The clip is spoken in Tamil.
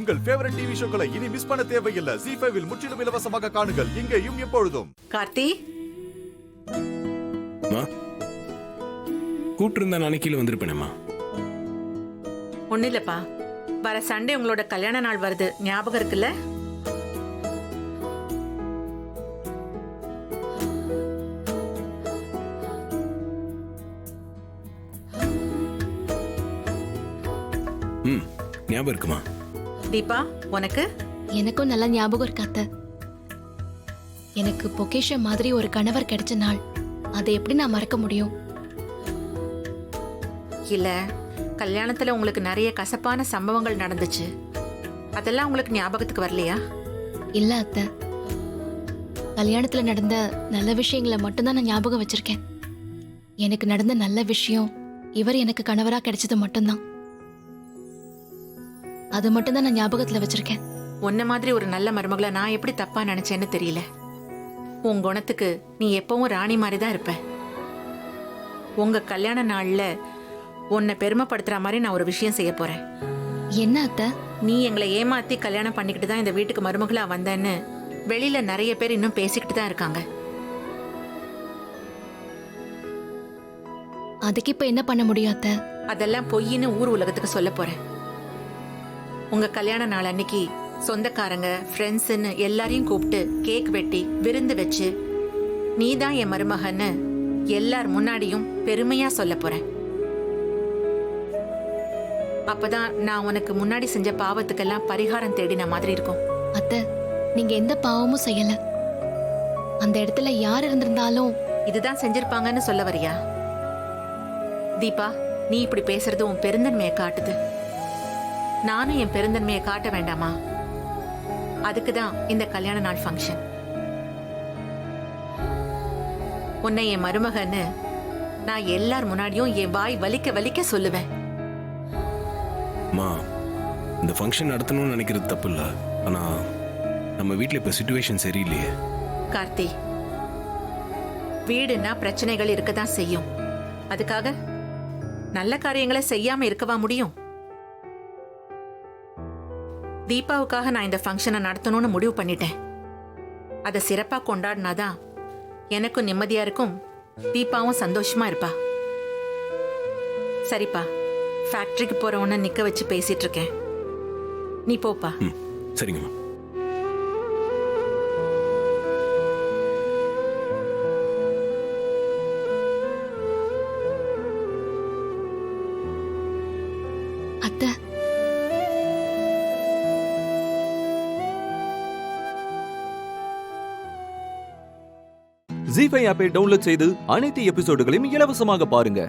உங்கள் ஃபேவரட் டிவி ஷோக்களை இனி மிஸ் பண்ண தேவையில்லை. ZEE5 இல் முற்றிலும் இலவசமாக காணுங்கள், இங்கேயும் எப்பொழுதும். கார்த்தி, கூப்பிட்டு இருந்தா நானே கீழே வந்திருப்பேனேம்மா. ஒன்னும் இல்லப்பா, வர சண்டே உங்களோட கல்யாண நாள் வருது, ஞாபகம் இருக்குல்ல? ஞாபகம் இருக்குமா? தீபா, உனக்கு? எனக்கும் நல்லா ஞாபகம் இருக்கு அத்தை. எனக்கு பொக்கேஷன் மாதிரி ஒரு கணவர் கிடைச்ச நாள், அதை எப்படி நான் மறக்க முடியும்? இல்ல, கல்யாணத்துல உங்களுக்கு நிறைய கசப்பான சம்பவங்கள் நடந்துச்சு, அதெல்லாம் உங்களுக்கு ஞாபகத்துக்கு வரலையா? இல்ல அத்தை, கல்யாணத்துல நடந்த நல்ல விஷயங்களை மட்டும்தான் நான் ஞாபகம் வச்சிருக்கேன். எனக்கு நடந்த நல்ல விஷயம் இவர் எனக்கு கணவரா கிடைச்சது மட்டும்தான். அது மட்டும்தான் நான் ஞாபகத்துல வச்சிருக்கேன். உன்ன மாதிரி ஒரு நல்ல மருமகளை நான் எப்படி தப்பா நினைச்சேன்னு தெரியல. உன் குணத்துக்கு நீ எப்பவும் ராணி மாதிரி தான் இருப்ப. உங்க கல்யாண நாள்ல உன்னை பெருமைப்படுத்துற மாதிரி நான் ஒரு விஷயம் செய்ய போறேன். என்ன அத்தை? நீ எங்களை ஏமாத்தி கல்யாணம் பண்ணிக்கிட்டு தான் இந்த வீட்டுக்கு மருமகளா வந்தேன்னு வெளியில நிறைய பேர் இன்னும் பேசிக்கிட்டு தான் இருக்காங்க. அதுக்கு இப்ப என்ன பண்ண முடியும் அத்தை? அதெல்லாம் பொய்ன்னு ஊர் உலகத்துக்கு சொல்ல போறேன். உங்க கல்யாண நாள் அன்னைக்கு சொந்தக்காரங்க, ஃப்ரெண்ட்ஸ்ன்னு எல்லாரையும் கூப்பிட்டு கேக் வெட்டி விருந்து வச்சு நீ தான் என் மருமகன்னு எல்லார் முன்னாடியும் பெருமையா சொல்ல போறேன். அப்பதான் நான் உனக்கு முன்னாடி செஞ்ச பாவத்துக்கெல்லாம் பரிகாரம் தேடின மாதிரி இருக்கும். அத்தை, நீங்க எந்த பாவமும் செய்யல. அந்த இடத்துல யார் இருந்திருந்தாலும் இதுதான் செஞ்சிருப்பாங்கன்னு சொல்ல வரியா? தீபா, நீ இப்படி பேசுறது உன் பெருந்தன்மையை காட்டுது. நானும் என் பெருந்தன்மையை காட்ட வேண்டாமா? அதுக்குதான் இந்த கல்யாண நாள் ஃபங்க்ஷன். உன்னை என் மருமகன்னு நான் எல்லார் முன்னாடியும் என் வாய் வலிக்க வலிக்க சொல்லுவேன். இந்த ஃபங்க்ஷன் நடத்தணும்னு நினைக்கிறது தப்பு இல்ல, ஆனா நம்ம வீட்ல இப்ப சிச்சுவேஷன் சரியில்லையே. கார்த்தி, வீடுனா பிரச்சனைகள் இருக்கதான் செய்யும். அதுக்காக நல்ல காரியங்களை செய்யாம இருக்கவா முடியும்? தீபாவுக்காக நான் இந்த ஃபங்க்ஷனை நடத்தணும்னு முடிவு பண்ணிட்டேன். அதை சிறப்பா கொண்டாடினாதான் எனக்கும் நிம்மதியா இருக்கும், தீபாவும் சந்தோஷமா இருப்பா. சரிப்பா, ஃபேக்டரிக்கு போறவன நிக்க வச்சு பேசிட்டு இருக்கேன், நீ போப்பா. சரிங்கம்மா. அத்தை, ZEE5 ஆப்பை டவுன்லோட் செய்து அனைத்து எபிசோடுகளையும் இலவசமாக பாருங்க.